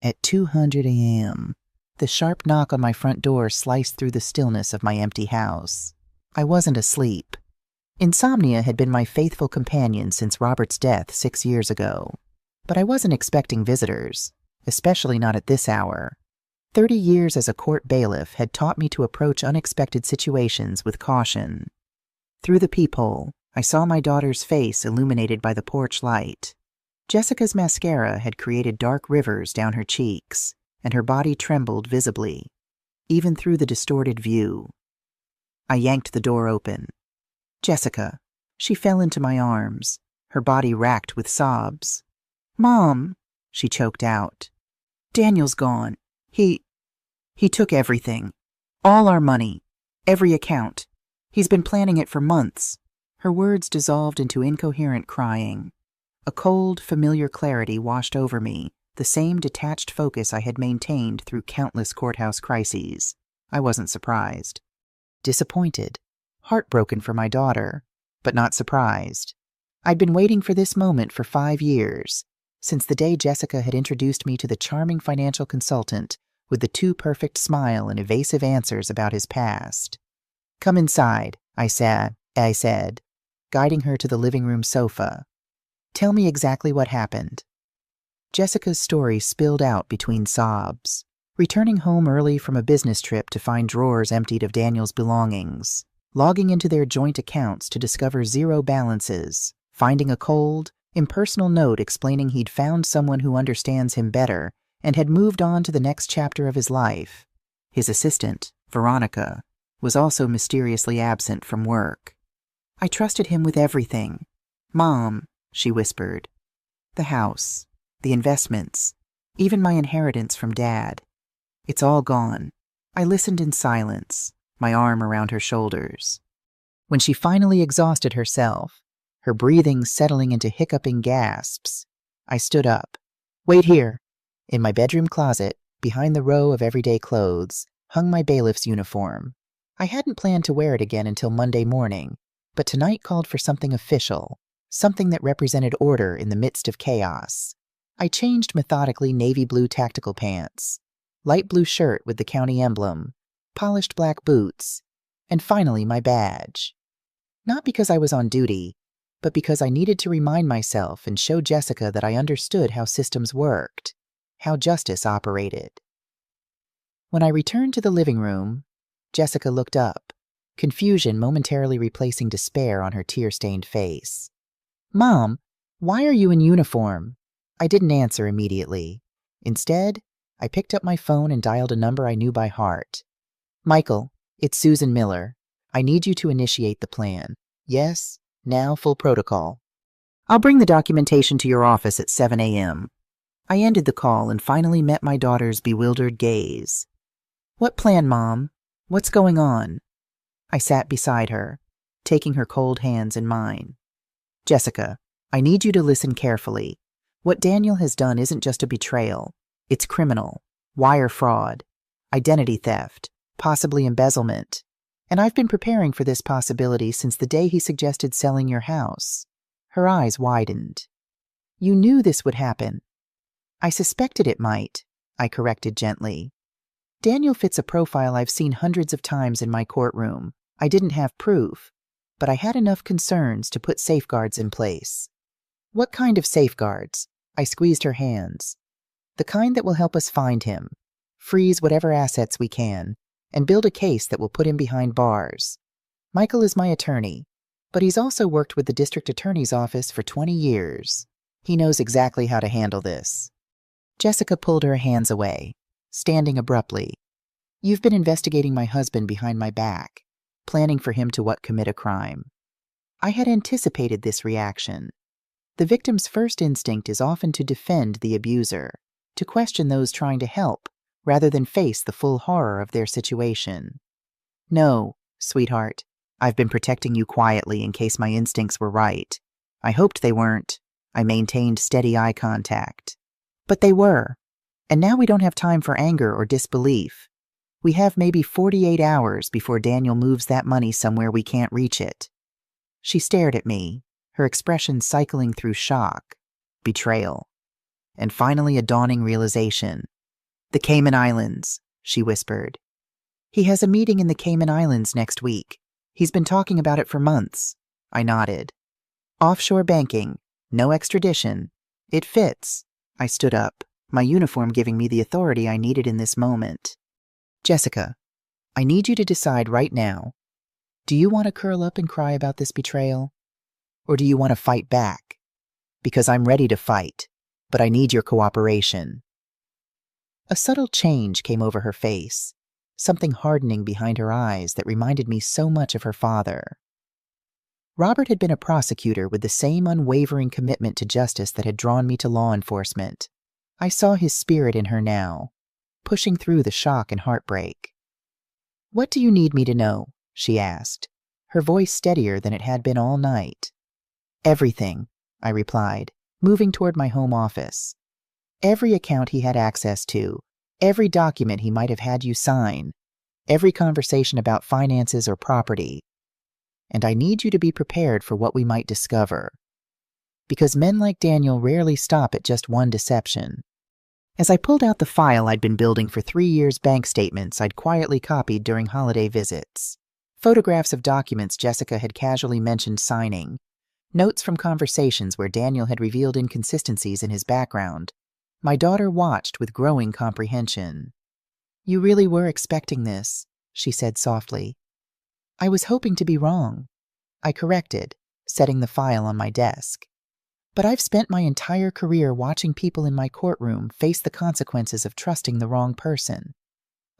At 2:00 a.m., the sharp knock on my front door sliced through the stillness of my empty house. I wasn't asleep. Insomnia had been my faithful companion since Robert's death 6 years ago. But I wasn't expecting visitors, especially not at this hour. 30 years as a court bailiff had taught me to approach unexpected situations with caution. Through the peephole, I saw my daughter's face illuminated by the porch light. Jessica's mascara had created dark rivers down her cheeks, and her body trembled visibly, even through the distorted view. I yanked the door open. Jessica. She fell into my arms, her body racked with sobs. "Mom," she choked out. "Daniel's gone. He took everything. All our money. Every account. He's been planning it for months." Her words dissolved into incoherent crying. A cold, familiar clarity washed over me, the same detached focus I had maintained through countless courthouse crises. I wasn't surprised. Disappointed. Heartbroken for my daughter, but not surprised. I'd been waiting for this moment for 5 years, since the day Jessica had introduced me to the charming financial consultant with the too-perfect smile and evasive answers about his past. "Come inside," I said, guiding her to the living room sofa. "Tell me exactly what happened." Jessica's story spilled out between sobs. Returning home early from a business trip to find drawers emptied of Daniel's belongings, logging into their joint accounts to discover zero balances, finding a cold, impersonal note explaining he'd found someone who understands him better and had moved on to the next chapter of his life. His assistant, Veronica, was also mysteriously absent from work. "I trusted him with everything. Mom," she whispered. "The house, the investments, even my inheritance from Dad. It's all gone." I listened in silence, my arm around her shoulders. When she finally exhausted herself, her breathing settling into hiccuping gasps, I stood up. "Wait here." In my bedroom closet, behind the row of everyday clothes, hung my bailiff's uniform. I hadn't planned to wear it again until Monday morning, but tonight called for something official, something that represented order in the midst of chaos. I changed methodically navy blue tactical pants, light blue shirt with the county emblem, polished black boots, and finally my badge. Not because I was on duty, but because I needed to remind myself and show Jessica that I understood how systems worked, how justice operated. When I returned to the living room, Jessica looked up, confusion momentarily replacing despair on her tear-stained face. "Mom, why are you in uniform?" I didn't answer immediately. Instead, I picked up my phone and dialed a number I knew by heart. "Michael, it's Susan Miller. I need you to initiate the plan. Yes, now full protocol. I'll bring the documentation to your office at 7 a.m. I ended the call and finally met my daughter's bewildered gaze. "What plan, Mom? What's going on?" I sat beside her, taking her cold hands in mine. "Jessica, I need you to listen carefully. What Daniel has done isn't just a betrayal. It's criminal, wire fraud, identity theft, possibly embezzlement. And I've been preparing for this possibility since the day he suggested selling your house." Her eyes widened. "You knew this would happen." "I suspected it might," I corrected gently. "Daniel fits a profile I've seen hundreds of times in my courtroom. I didn't have proof, but I had enough concerns to put safeguards in place." "What kind of safeguards?" I squeezed her hands. "The kind that will help us find him, freeze whatever assets we can, and build a case that will put him behind bars. Michael is my attorney, but he's also worked with the district attorney's office for 20 years. He knows exactly how to handle this." Jessica pulled her hands away, standing abruptly. "You've been investigating my husband behind my back, planning for him to commit a crime." I had anticipated this reaction. The victim's first instinct is often to defend the abuser, to question those trying to help, rather than face the full horror of their situation. "No, sweetheart, I've been protecting you quietly in case my instincts were right. I hoped they weren't." I maintained steady eye contact. "But they were. And now we don't have time for anger or disbelief. We have maybe 48 hours before Daniel moves that money somewhere we can't reach it." She stared at me, her expression cycling through shock, betrayal, and finally a dawning realization. "The Cayman Islands," she whispered. "He has a meeting in the Cayman Islands next week. He's been talking about it for months." I nodded. "Offshore banking, no extradition. It fits." I stood up, my uniform giving me the authority I needed in this moment. "Jessica, I need you to decide right now. Do you want to curl up and cry about this betrayal? Or do you want to fight back? Because I'm ready to fight, but I need your cooperation." A subtle change came over her face, something hardening behind her eyes that reminded me so much of her father. Robert had been a prosecutor with the same unwavering commitment to justice that had drawn me to law enforcement. I saw his spirit in her now, pushing through the shock and heartbreak. "What do you need me to know?" she asked, her voice steadier than it had been all night. "Everything," I replied, moving toward my home office. "Every account he had access to, every document he might have had you sign, every conversation about finances or property. And I need you to be prepared for what we might discover. Because men like Daniel rarely stop at just one deception." As I pulled out the file I'd been building for 3 years' bank statements I'd quietly copied during holiday visits, photographs of documents Jessica had casually mentioned signing, notes from conversations where Daniel had revealed inconsistencies in his background, my daughter watched with growing comprehension. "You really were expecting this," she said softly. "I was hoping to be wrong," I corrected, setting the file on my desk. "But I've spent my entire career watching people in my courtroom face the consequences of trusting the wrong person.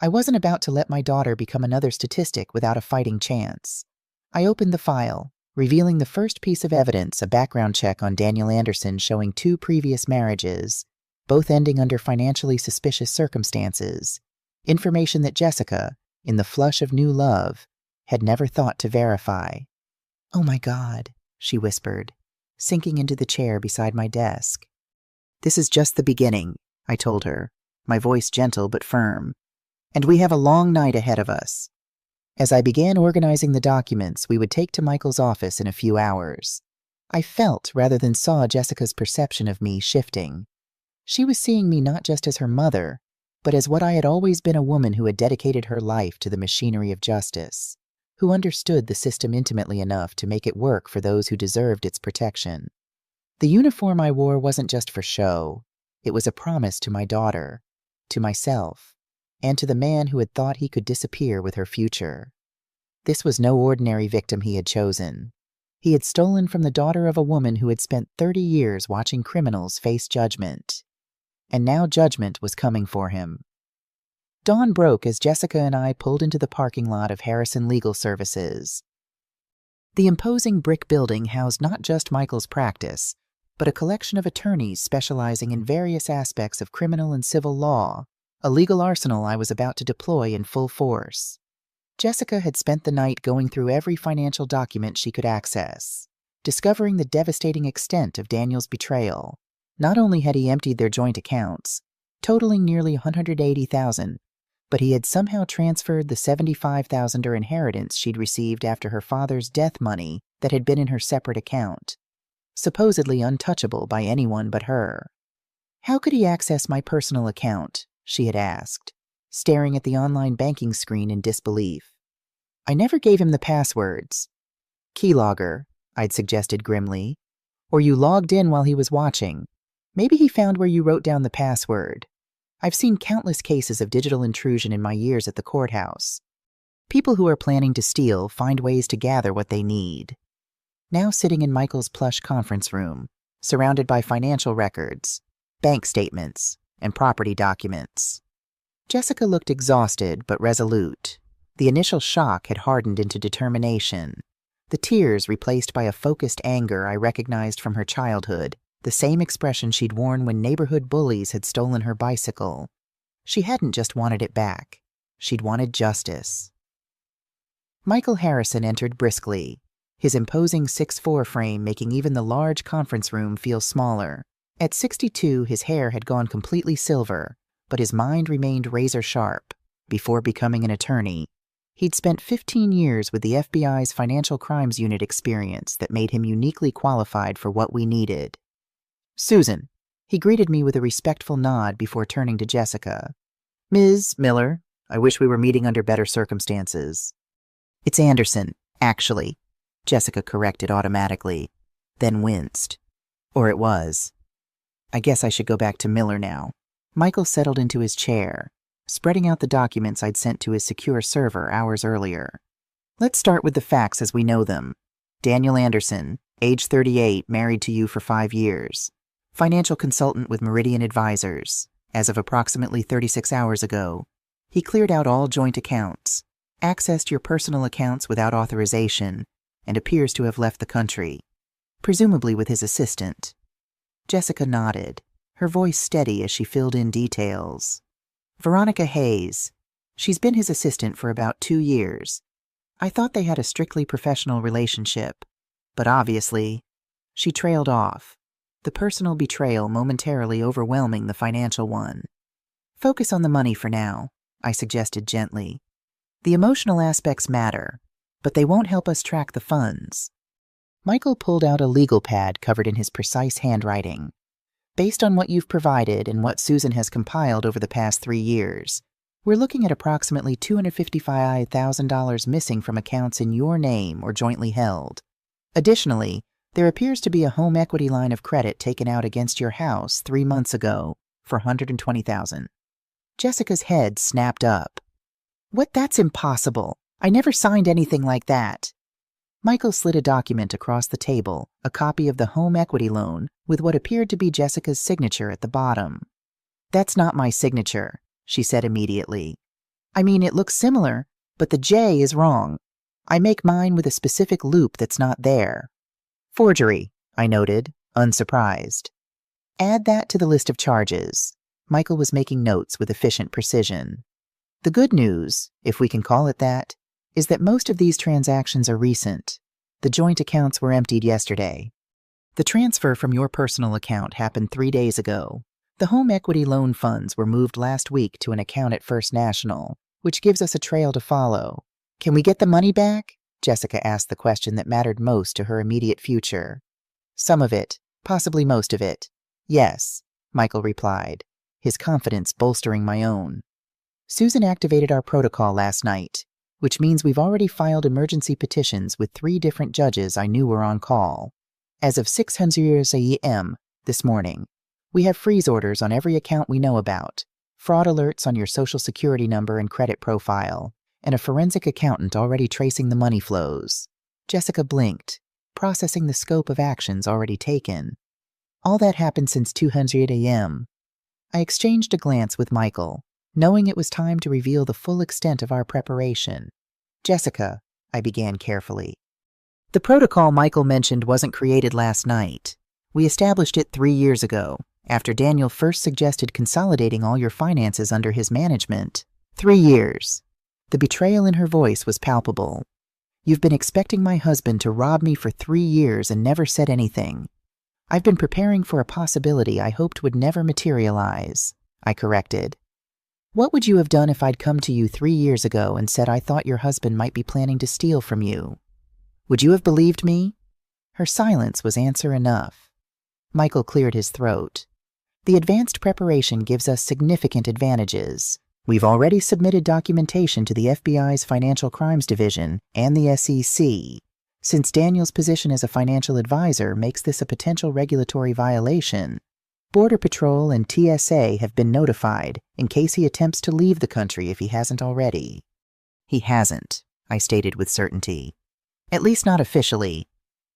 I wasn't about to let my daughter become another statistic without a fighting chance." I opened the file, revealing the first piece of evidence, a background check on Daniel Anderson showing 2 previous marriages, both ending under financially suspicious circumstances, information that Jessica, in the flush of new love, had never thought to verify. "Oh my God," she whispered, sinking into the chair beside my desk. "This is just the beginning," I told her, my voice gentle but firm. "And we have a long night ahead of us." As I began organizing the documents we would take to Michael's office in a few hours, I felt rather than saw Jessica's perception of me shifting. She was seeing me not just as her mother, but as what I had always been, a woman who had dedicated her life to the machinery of justice, who understood the system intimately enough to make it work for those who deserved its protection. The uniform I wore wasn't just for show. It was a promise to my daughter, to myself, and to the man who had thought he could disappear with her future. This was no ordinary victim he had chosen. He had stolen from the daughter of a woman who had spent 30 years watching criminals face judgment. And now judgment was coming for him. Dawn broke as Jessica and I pulled into the parking lot of Harrison Legal Services. The imposing brick building housed not just Michael's practice, but a collection of attorneys specializing in various aspects of criminal and civil law, a legal arsenal I was about to deploy in full force. Jessica had spent the night going through every financial document she could access, discovering the devastating extent of Daniel's betrayal. Not only had he emptied their joint accounts, totaling nearly $180,000, but he had somehow transferred the $75,000 inheritance she'd received after her father's death money that had been in her separate account, supposedly untouchable by anyone but her. "How could he access my personal account?" she had asked, staring at the online banking screen in disbelief. "I never gave him the passwords." "Keylogger," I'd suggested grimly. "Or you logged in while he was watching. Maybe he found where you wrote down the password. I've seen countless cases of digital intrusion in my years at the courthouse. People who are planning to steal find ways to gather what they need." Now sitting in Michael's plush conference room, surrounded by financial records, bank statements, and property documents. Jessica looked exhausted but resolute. The initial shock had hardened into determination, the tears replaced by a focused anger I recognized from her childhood, the same expression she'd worn when neighborhood bullies had stolen her bicycle. She hadn't just wanted it back. She'd wanted justice. Michael Harrison entered briskly, his imposing 6'4" frame making even the large conference room feel smaller. At 62, his hair had gone completely silver, but his mind remained razor-sharp. Before becoming an attorney, he'd spent 15 years with the FBI's Financial Crimes Unit experience that made him uniquely qualified for what we needed. "Susan," He greeted me with a respectful nod before turning to Jessica. Ms. Miller, I wish we were meeting under better circumstances. It's Anderson, actually, Jessica corrected automatically, then winced. Or it was. I guess I should go back to Miller now. Michael settled into his chair, spreading out the documents I'd sent to his secure server hours earlier. Let's start with the facts as we know them. Daniel Anderson, age 38, married to you for 5 years. Financial consultant with Meridian Advisors. As of approximately 36 hours ago, he cleared out all joint accounts, accessed your personal accounts without authorization, and appears to have left the country, presumably with his assistant. Jessica nodded, her voice steady as she filled in details. Veronica Hayes. She's been his assistant for about 2 years. I thought they had a strictly professional relationship, but obviously, she trailed off, the personal betrayal momentarily overwhelming the financial one. Focus on the money for now, I suggested gently. The emotional aspects matter, but they won't help us track the funds. Michael pulled out a legal pad covered in his precise handwriting. Based on what you've provided and what Susan has compiled over the past 3 years, we're looking at approximately $255,000 missing from accounts in your name or jointly held. Additionally, there appears to be a home equity line of credit taken out against your house 3 months ago for $120,000. Jessica's head snapped up. What? That's impossible. I never signed anything like that. Michael slid a document across the table, a copy of the home equity loan with what appeared to be Jessica's signature at the bottom. That's not my signature, she said immediately. I mean, it looks similar, but the J is wrong. I make mine with a specific loop that's not there. Forgery, I noted, unsurprised. Add that to the list of charges. Michael was making notes with efficient precision. The good news, if we can call it that, is that most of these transactions are recent. The joint accounts were emptied yesterday. The transfer from your personal account happened 3 days ago. The home equity loan funds were moved last week to an account at First National, which gives us a trail to follow. Can we get the money back? Jessica asked the question that mattered most to her immediate future. Some of it, possibly most of it. Yes, Michael replied, his confidence bolstering my own. Susan activated our protocol last night, which means we've already filed emergency petitions with 3 different judges I knew were on call. As of 6:00 a.m. this morning, we have freeze orders on every account we know about, fraud alerts on your social security number and credit profile, and a forensic accountant already tracing the money flows. Jessica blinked, processing the scope of actions already taken. All that happened since 2:00 a.m. I exchanged a glance with Michael, knowing it was time to reveal the full extent of our preparation. Jessica, I began carefully. The protocol Michael mentioned wasn't created last night. We established it 3 years ago, after Daniel first suggested consolidating all your finances under his management. 3 years. The betrayal in her voice was palpable. You've been expecting my husband to rob me for 3 years and never said anything. I've been preparing for a possibility I hoped would never materialize, I corrected. What would you have done if I'd come to you 3 years ago and said I thought your husband might be planning to steal from you? Would you have believed me? Her silence was answer enough. Michael cleared his throat. The advanced preparation gives us significant advantages. We've already submitted documentation to the FBI's Financial Crimes Division and the SEC. Since Daniel's position as a financial advisor makes this a potential regulatory violation, Border Patrol and TSA have been notified in case he attempts to leave the country if he hasn't already. He hasn't, I stated with certainty. At least not officially.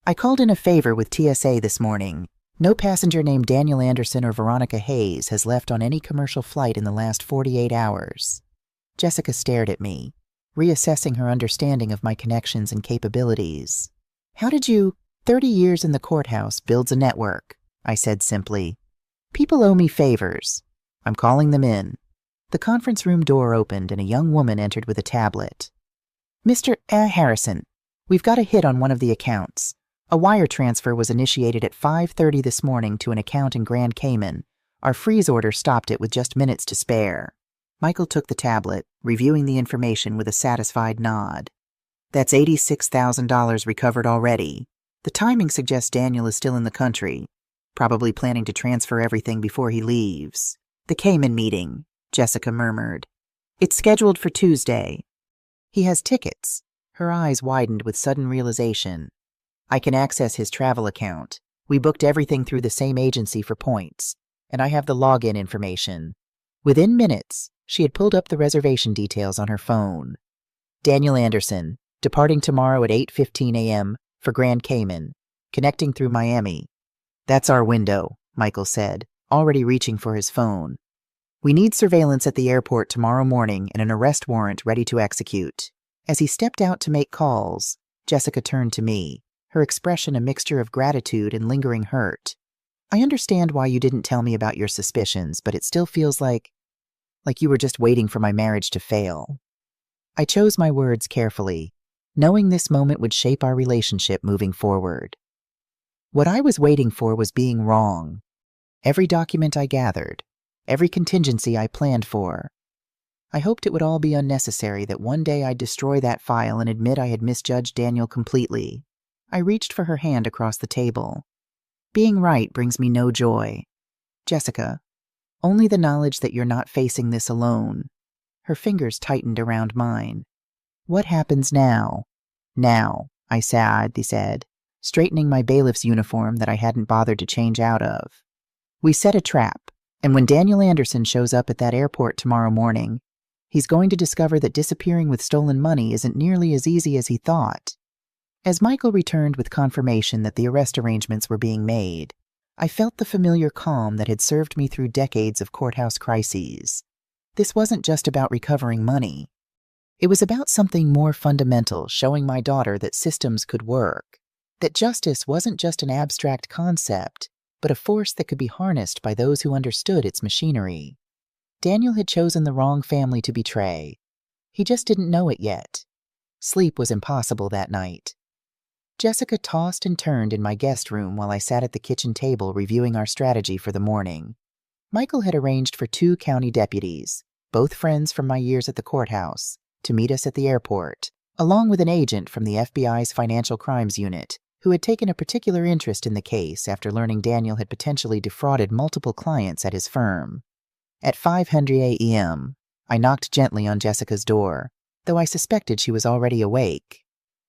I called in a favor with TSA this morning. No passenger named Daniel Anderson or Veronica Hayes has left on any commercial flight in the last 48 hours. Jessica stared at me, reassessing her understanding of my connections and capabilities. How did you? 30 years in the courthouse builds a network, I said simply. People owe me favors. I'm calling them in. The conference room door opened and a young woman entered with a tablet. Mr. Harrison, we've got a hit on one of the accounts. A wire transfer was initiated at 5:30 this morning to an account in Grand Cayman. Our freeze order stopped it with just minutes to spare. Michael took the tablet, reviewing the information with a satisfied nod. That's $86,000 recovered already. The timing suggests Daniel is still in the country. Probably planning to transfer everything before he leaves. The Cayman meeting, Jessica murmured. It's scheduled for Tuesday. He has tickets. Her eyes widened with sudden realization. I can access his travel account. We booked everything through the same agency for points, and I have the login information. Within minutes, she had pulled up the reservation details on her phone. Daniel Anderson, departing tomorrow at 8:15 a.m. for Grand Cayman, connecting through Miami. That's our window, Michael said, already reaching for his phone. We need surveillance at the airport tomorrow morning and an arrest warrant ready to execute. As he stepped out to make calls, Jessica turned to me, her expression a mixture of gratitude and lingering hurt. I understand why you didn't tell me about your suspicions, but it still feels like you were just waiting for my marriage to fail. I chose my words carefully, knowing this moment would shape our relationship moving forward. What I was waiting for was being wrong. Every document I gathered, every contingency I planned for. I hoped it would all be unnecessary, that one day I'd destroy that file and admit I had misjudged Daniel completely. I reached for her hand across the table. Being right brings me no joy. Jessica, only the knowledge that you're not facing this alone. Her fingers tightened around mine. What happens now? Now, I sadly said, straightening my bailiff's uniform that I hadn't bothered to change out of. We set a trap, and when Daniel Anderson shows up at that airport tomorrow morning, he's going to discover that disappearing with stolen money isn't nearly as easy as he thought. As Michael returned with confirmation that the arrest arrangements were being made, I felt the familiar calm that had served me through decades of courthouse crises. This wasn't just about recovering money. It was about something more fundamental, showing my daughter that systems could work, that justice wasn't just an abstract concept, but a force that could be harnessed by those who understood its machinery. Daniel had chosen the wrong family to betray. He just didn't know it yet. Sleep was impossible that night. Jessica tossed and turned in my guest room while I sat at the kitchen table reviewing our strategy for the morning. Michael had arranged for 2 county deputies, both friends from my years at the courthouse, to meet us at the airport, along with an agent from the FBI's Financial Crimes Unit, who had taken a particular interest in the case after learning Daniel had potentially defrauded multiple clients at his firm. At 5:00 a.m., I knocked gently on Jessica's door, though I suspected she was already awake.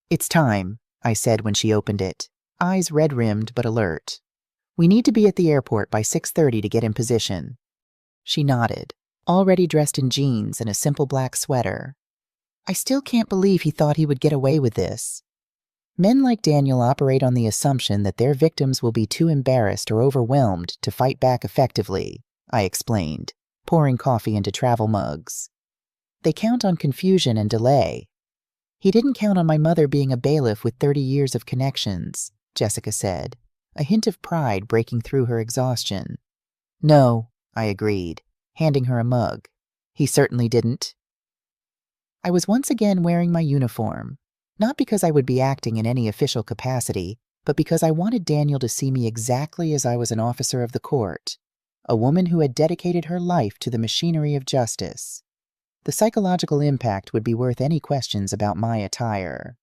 It's time, I said when she opened it, eyes red-rimmed but alert. We need to be at the airport by 6:30 to get in position. She nodded, already dressed in jeans and a simple black sweater. I still can't believe he thought he would get away with this. Men like Daniel operate on the assumption that their victims will be too embarrassed or overwhelmed to fight back effectively, I explained, pouring coffee into travel mugs. They count on confusion and delay. He didn't count on my mother being a bailiff with 30 years of connections, Jessica said, a hint of pride breaking through her exhaustion. No, I agreed, handing her a mug. He certainly didn't. I was once again wearing my uniform, not because I would be acting in any official capacity, but because I wanted Daniel to see me exactly as I was an officer of the court, a woman who had dedicated her life to the machinery of justice. The psychological impact would be worth any questions about my attire.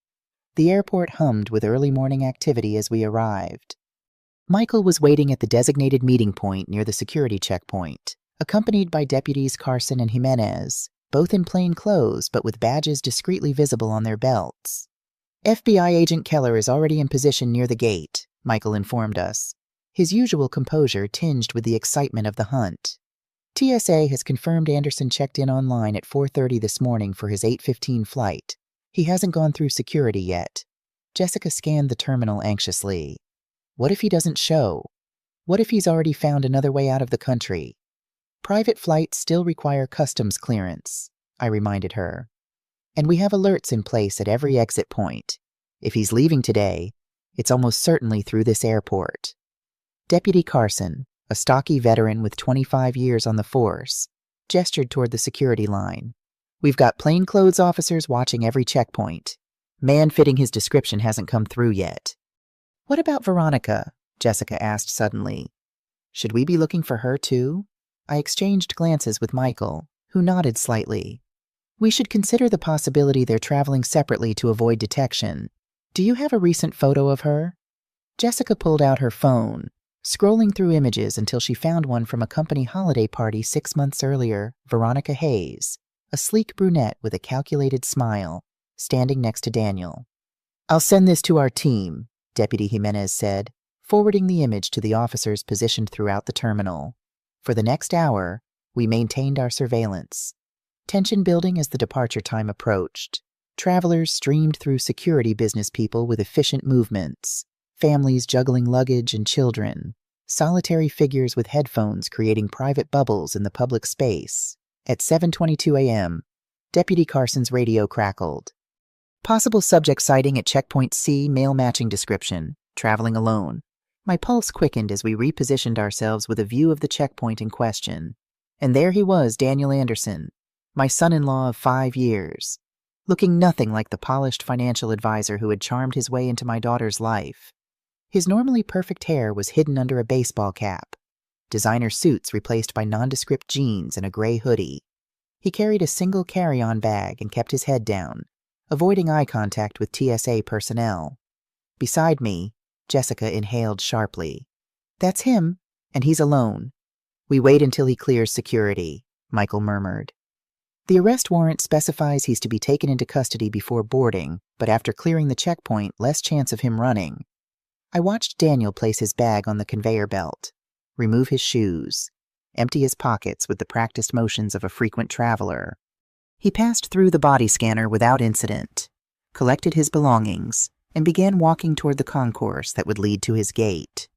The airport hummed with early morning activity as we arrived. Michael was waiting at the designated meeting point near the security checkpoint, accompanied by deputies Carson and Jimenez, both in plain clothes but with badges discreetly visible on their belts. FBI Agent Keller is already in position near the gate, Michael informed us, his usual composure tinged with the excitement of the hunt. TSA has confirmed Anderson checked in online at 4:30 this morning for his 8:15 flight. He hasn't gone through security yet. Jessica scanned the terminal anxiously. What if he doesn't show? What if he's already found another way out of the country? Private flights still require customs clearance, I reminded her. And we have alerts in place at every exit point. If he's leaving today, it's almost certainly through this airport. Deputy Carson, a stocky veteran with 25 years on the force, gestured toward the security line. We've got plainclothes officers watching every checkpoint. Man fitting his description hasn't come through yet. What about Veronica? Jessica asked suddenly. Should we be looking for her too? I exchanged glances with Michael, who nodded slightly. We should consider the possibility they're traveling separately to avoid detection. Do you have a recent photo of her? Jessica pulled out her phone, scrolling through images until she found one from a company holiday party 6 months earlier. Veronica Hayes, a sleek brunette with a calculated smile, standing next to Daniel. "I'll send this to our team," Deputy Jimenez said, forwarding the image to the officers positioned throughout the terminal. For the next hour, we maintained our surveillance, tension building as the departure time approached. Travelers streamed through security business people with efficient movements, families juggling luggage and children, solitary figures with headphones creating private bubbles in the public space. At 7:22 a.m., Deputy Carson's radio crackled. "Possible subject sighting at Checkpoint C, male matching description, traveling alone." My pulse quickened as we repositioned ourselves with a view of the checkpoint in question. And there he was, Daniel Anderson, my son-in-law of 5 years, looking nothing like the polished financial advisor who had charmed his way into my daughter's life. His normally perfect hair was hidden under a baseball cap, designer suits replaced by nondescript jeans and a gray hoodie. He carried a single carry-on bag and kept his head down, avoiding eye contact with TSA personnel. Beside me, Jessica inhaled sharply. "That's him, and he's alone. We wait until he clears security," Michael murmured. "The arrest warrant specifies he's to be taken into custody before boarding, but after clearing the checkpoint, less chance of him running." I watched Daniel place his bag on the conveyor belt, remove his shoes, empty his pockets with the practiced motions of a frequent traveler. He passed through the body scanner without incident, collected his belongings, and began walking toward the concourse that would lead to his gate.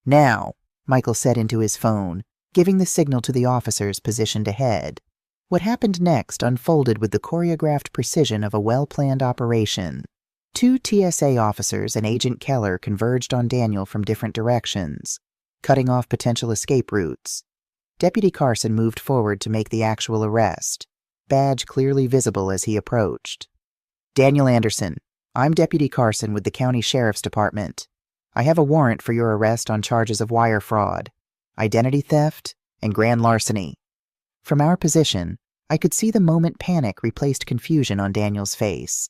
"Now," Michael said into his phone, giving the signal to the officers positioned ahead. What happened next unfolded with the choreographed precision of a well-planned operation. 2 TSA officers and Agent Keller converged on Daniel from different directions, cutting off potential escape routes. Deputy Carson moved forward to make the actual arrest, badge clearly visible as he approached. "Daniel Anderson, I'm Deputy Carson with the County Sheriff's Department. I have a warrant for your arrest on charges of wire fraud, identity theft, and grand larceny." From our position, I could see the moment panic replaced confusion on Daniel's face.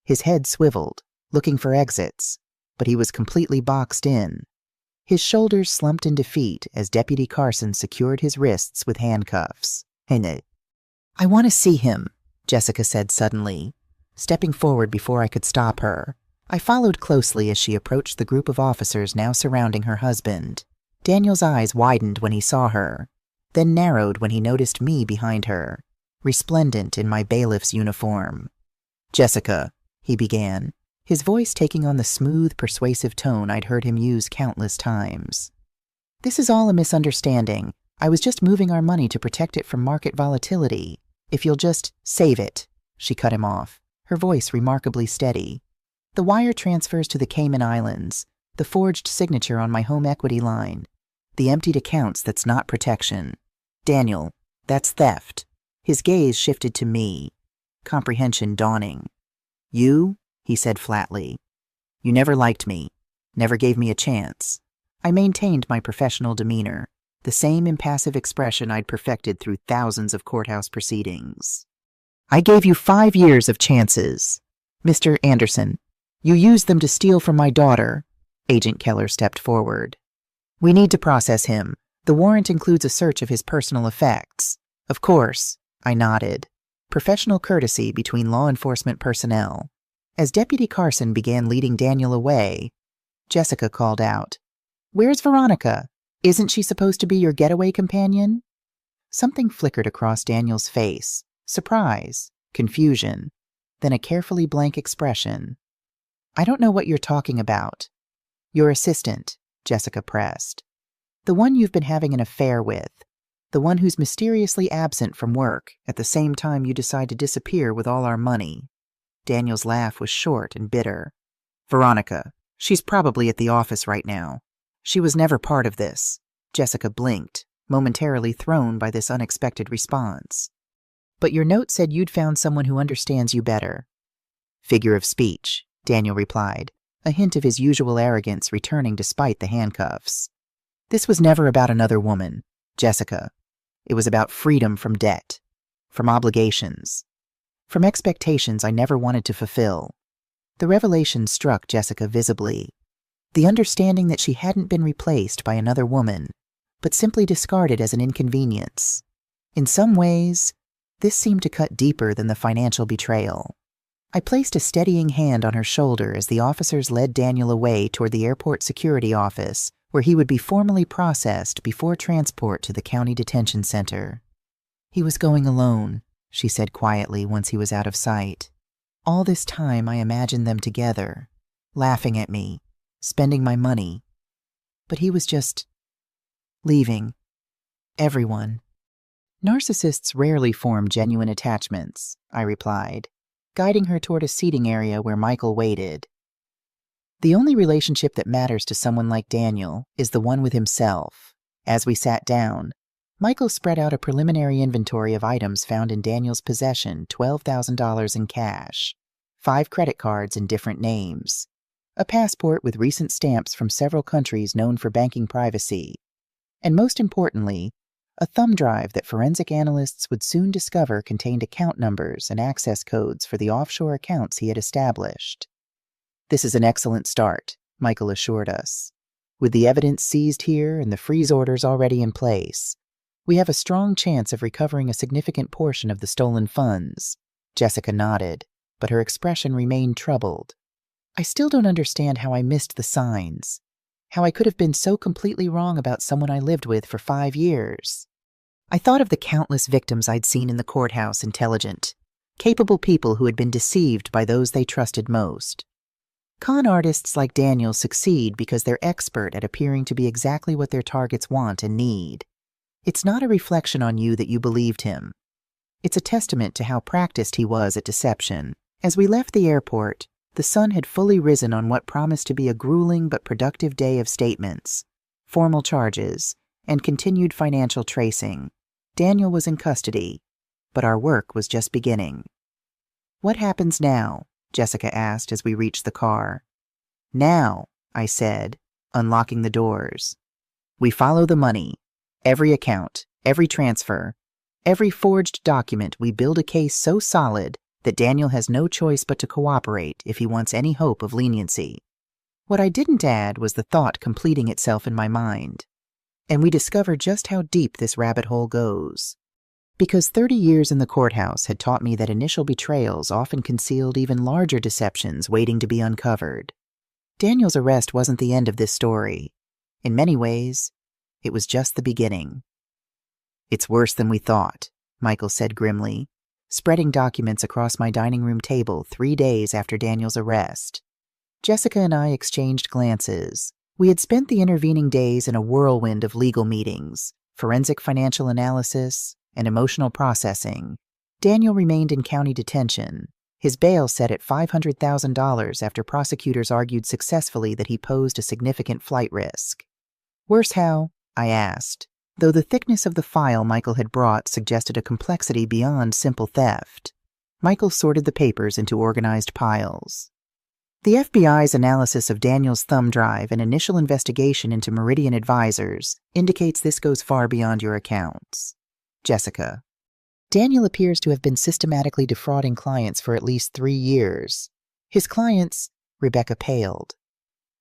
His head swiveled, looking for exits, but he was completely boxed in. His shoulders slumped in defeat as Deputy Carson secured his wrists with handcuffs. "I want to see him," Jessica said suddenly, stepping forward before I could stop her. I followed closely as she approached the group of officers now surrounding her husband. Daniel's eyes widened when he saw her, then narrowed when he noticed me behind her, resplendent in my bailiff's uniform. "Jessica," he began, his voice taking on the smooth, persuasive tone I'd heard him use countless times. "This is all a misunderstanding. I was just moving our money to protect it from market volatility. If you'll just save it," she cut him off, her voice remarkably steady. "The wire transfers to the Cayman Islands, the forged signature on my home equity line. The emptied accounts, that's not protection. Daniel, that's theft." His gaze shifted to me, comprehension dawning. "You," he said flatly. "You never liked me, never gave me a chance." I maintained my professional demeanor, the same impassive expression I'd perfected through thousands of courthouse proceedings. "I gave you 5 years of chances. Mr. Anderson, you used them to steal from my daughter." Agent Keller stepped forward. "We need to process him. The warrant includes a search of his personal effects." "Of course," I nodded. Professional courtesy between law enforcement personnel. As Deputy Carson began leading Daniel away, Jessica called out, "Where's Veronica? Isn't she supposed to be your getaway companion?" Something flickered across Daniel's face. Surprise, confusion, then a carefully blank expression. "I don't know what you're talking about." "Your assistant," Jessica pressed. "The one you've been having an affair with. The one who's mysteriously absent from work at the same time you decide to disappear with all our money." Daniel's laugh was short and bitter. "Veronica, she's probably at the office right now. She was never part of this." Jessica blinked, momentarily thrown by this unexpected response. "But your note said you'd found someone who understands you better." "Figure of speech," Daniel replied, a hint of his usual arrogance returning despite the handcuffs. "This was never about another woman, Jessica. It was about freedom from debt, from obligations, from expectations I never wanted to fulfill." The revelation struck Jessica visibly. The understanding that she hadn't been replaced by another woman, but simply discarded as an inconvenience. In some ways, this seemed to cut deeper than the financial betrayal. I placed a steadying hand on her shoulder as the officers led Daniel away toward the airport security office, where he would be formally processed before transport to the county detention center. "He was going alone," she said quietly once he was out of sight. "All this time I imagined them together, laughing at me, spending my money. But he was just leaving. Everyone." "Narcissists rarely form genuine attachments," I replied, guiding her toward a seating area where Michael waited. "The only relationship that matters to someone like Daniel is the one with himself." As we sat down, Michael spread out a preliminary inventory of items found in Daniel's possession: $12,000 in cash, 5 credit cards in different names, a passport with recent stamps from several countries known for banking privacy, and most importantly, a thumb drive that forensic analysts would soon discover contained account numbers and access codes for the offshore accounts he had established. "This is an excellent start," Michael assured us. "With the evidence seized here and the freeze orders already in place, we have a strong chance of recovering a significant portion of the stolen funds." Jessica nodded, but her expression remained troubled. "I still don't understand how I missed the signs. How I could have been so completely wrong about someone I lived with for 5 years. I thought of the countless victims I'd seen in the courthouse: intelligent, capable people who had been deceived by those they trusted most. Con artists like Daniel succeed because they're expert at appearing to be exactly what their targets want and need. It's not a reflection on you that you believed him. It's a testament to how practiced he was at deception." As we left the airport, the sun had fully risen on what promised to be a grueling but productive day of statements, formal charges, and continued financial tracing. Daniel was in custody, but our work was just beginning. "What happens now?" Jessica asked as we reached the car. "Now," I said, unlocking the doors, "we follow the money. Every account, every transfer, every forged document. We build a case so solid that Daniel has no choice but to cooperate if he wants any hope of leniency." What I didn't add was the thought completing itself in my mind. And we discover just how deep this rabbit hole goes. Because 30 years in the courthouse had taught me that initial betrayals often concealed even larger deceptions waiting to be uncovered. Daniel's arrest wasn't the end of this story. In many ways, it was just the beginning. "It's worse than we thought," Michael said grimly, spreading documents across my dining room table 3 days after Daniel's arrest. Jessica and I exchanged glances. We had spent the intervening days in a whirlwind of legal meetings, forensic financial analysis, and emotional processing. Daniel remained in county detention, his bail set at $500,000 after prosecutors argued successfully that he posed a significant flight risk. "Worse how?" I asked, though the thickness of the file Michael had brought suggested a complexity beyond simple theft. Michael sorted the papers into organized piles. "The FBI's analysis of Daniel's thumb drive and initial investigation into Meridian Advisors indicates this goes far beyond your accounts." Jessica: "Daniel appears to have been systematically defrauding clients for at least 3 years. His clients—" Rebecca paled.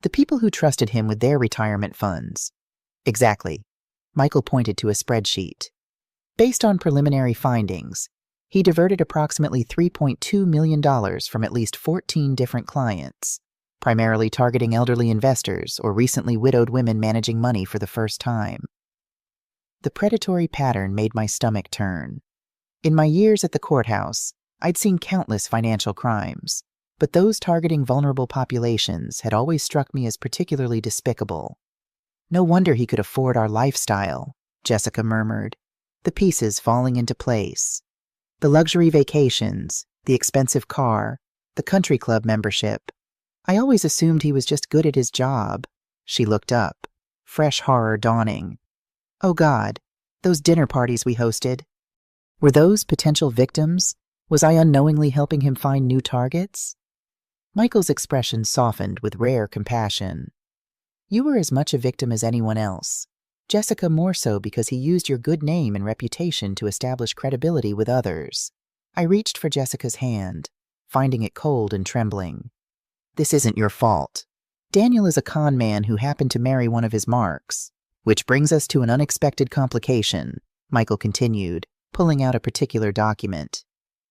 "The people who trusted him with their retirement funds." "Exactly." Michael pointed to a spreadsheet. "Based on preliminary findings, he diverted approximately $3.2 million from at least 14 different clients, primarily targeting elderly investors or recently widowed women managing money for the first time." The predatory pattern made my stomach turn. In my years at the courthouse, I'd seen countless financial crimes, but those targeting vulnerable populations had always struck me as particularly despicable. "No wonder he could afford our lifestyle," Jessica murmured, the pieces falling into place. "The luxury vacations, the expensive car, the country club membership. I always assumed he was just good at his job." She looked up, fresh horror dawning. "Oh God, those dinner parties we hosted. Were those potential victims? Was I unknowingly helping him find new targets?" Michael's expression softened with rare compassion. "You were as much a victim as anyone else. Jessica more so because he used your good name and reputation to establish credibility with others." I reached for Jessica's hand, finding it cold and trembling. "This isn't your fault." Daniel is a con man who happened to marry one of his marks. Which brings us to an unexpected complication, Michael continued, pulling out a particular document.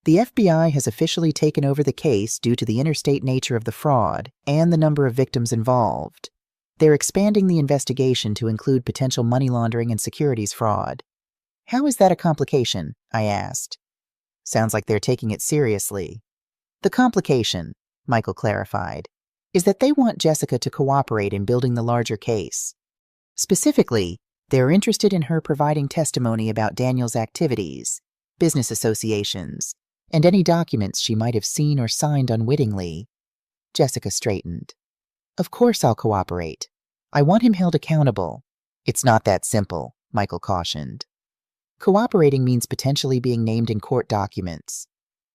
The FBI has officially taken over the case due to the interstate nature of the fraud and the number of victims involved. They're expanding the investigation to include potential money laundering and securities fraud. How is that a complication? I asked. Sounds like they're taking it seriously. The complication, Michael clarified, is that they want Jessica to cooperate in building the larger case. Specifically, they're interested in her providing testimony about Daniel's activities, business associations, and any documents she might have seen or signed unwittingly. Jessica straightened. Of course I'll cooperate. I want him held accountable. It's not that simple, Michael cautioned. Cooperating means potentially being named in court documents,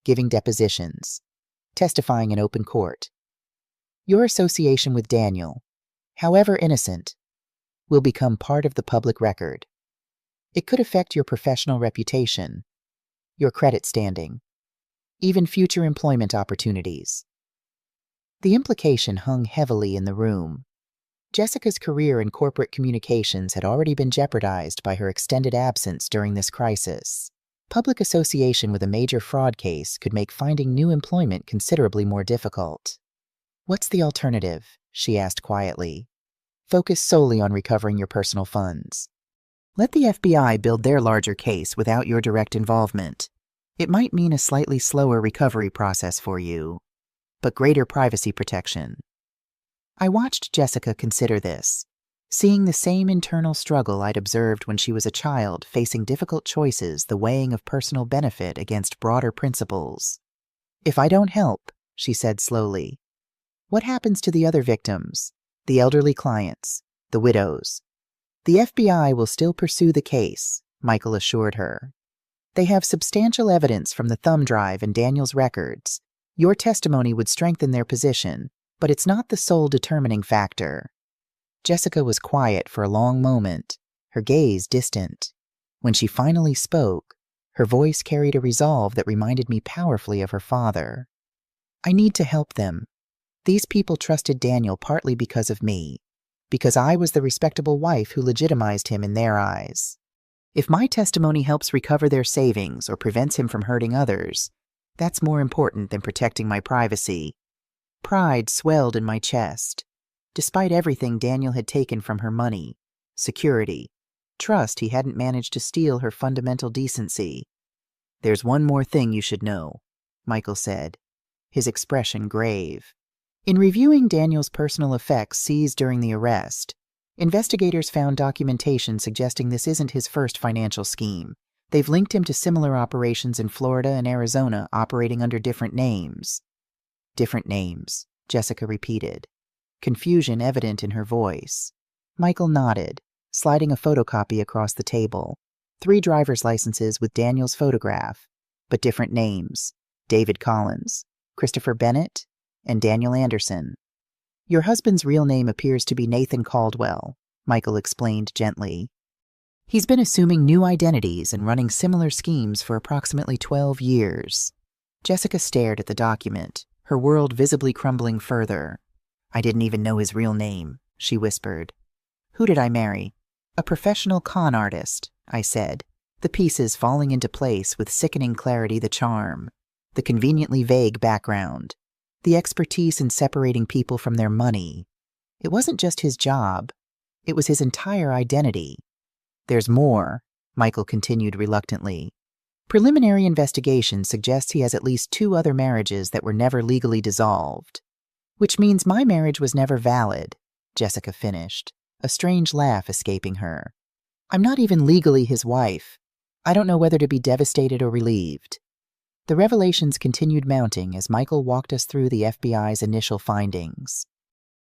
giving depositions, testifying in open court. Your association with Daniel, however innocent, will become part of the public record. It could affect your professional reputation, your credit standing, even future employment opportunities. The implication hung heavily in the room. Jessica's career in corporate communications had already been jeopardized by her extended absence during this crisis. Public association with a major fraud case could make finding new employment considerably more difficult. What's the alternative? She asked quietly. Focus solely on recovering your personal funds. Let the FBI build their larger case without your direct involvement. It might mean a slightly slower recovery process for you, but greater privacy protection. I watched Jessica consider this, seeing the same internal struggle I'd observed when she was a child facing difficult choices, the weighing of personal benefit against broader principles. If I don't help, she said slowly, what happens to the other victims, the elderly clients, the widows? The FBI will still pursue the case, Michael assured her. They have substantial evidence from the thumb drive and Daniel's records. Your testimony would strengthen their position, but it's not the sole determining factor. Jessica was quiet for a long moment, her gaze distant. When she finally spoke, her voice carried a resolve that reminded me powerfully of her father. I need to help them. These people trusted Daniel partly because of me, because I was the respectable wife who legitimized him in their eyes. If my testimony helps recover their savings or prevents him from hurting others, that's more important than protecting my privacy. Pride swelled in my chest. Despite everything Daniel had taken from her money, security, trust, he hadn't managed to steal her fundamental decency. There's one more thing you should know, Michael said, his expression grave. In reviewing Daniel's personal effects seized during the arrest, investigators found documentation suggesting this isn't his first financial scheme. They've linked him to similar operations in Florida and Arizona operating under different names. Different names, Jessica repeated, confusion evident in her voice. Michael nodded, sliding a photocopy across the table. 3 driver's licenses with Daniel's photograph, but different names. David Collins, Christopher Bennett, and Daniel Anderson. Your husband's real name appears to be Nathan Caldwell, Michael explained gently. He's been assuming new identities and running similar schemes for approximately 12 years. Jessica stared at the document, her world visibly crumbling further. I didn't even know his real name, she whispered. Who did I marry? A professional con artist, I said, the pieces falling into place with sickening clarity, the charm, the conveniently vague background, the expertise in separating people from their money. It wasn't just his job. It was his entire identity. There's more, Michael continued reluctantly. Preliminary investigation suggests he has at least 2 other marriages that were never legally dissolved. Which means my marriage was never valid, Jessica finished, a strange laugh escaping her. I'm not even legally his wife. I don't know whether to be devastated or relieved. The revelations continued mounting as Michael walked us through the FBI's initial findings.